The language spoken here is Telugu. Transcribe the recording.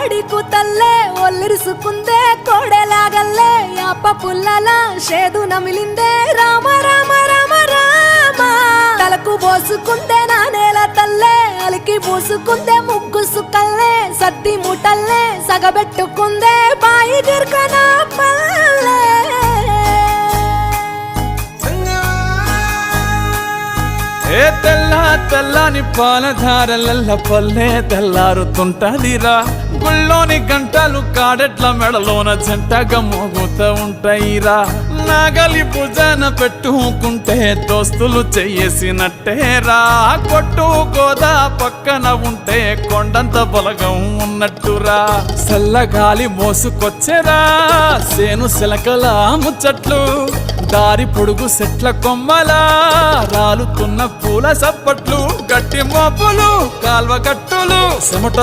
కోడి కూతల్లే ఒల్లిరుసుకుందే కోడెలాగల్లే యాప పుల్లల షేదు నమిలిందే రామ రామ రామ రామ తలకు పోసుకుందే నా నేల తల్లే అలికి పూసుకుందే ముగ్గు సుక్కల్లే సద్ది ముటల్లే సగబెట్టుకుందే బాయి గిర్కన పల్లె ఏ తెల్ల తెల్లని పాలధారలల్ల పల్లె తెల్లారుతుంటదిరా గుళ్ళోని గంటలు కాడెట్ల మెడలోన జంటగా మోగుతూ ఉంటాయిరా నాగలి భుజాన పెట్టుకుంటే దోస్తులు చెయ్యేసినట్టేరా కొట్టు గోదా పక్కన ఉంటే కొండంత బలగం ఉన్నట్టురా చల్లగాలి మోసుకొచ్చెరా సేను సిలకల ముచ్చట్లు దారి పొడుగు సెట్ల కొమ్మలా రాలుతున్న పూల సప్పట్లు గట్టి మోపులు కాల్వ గట్టులు చెమట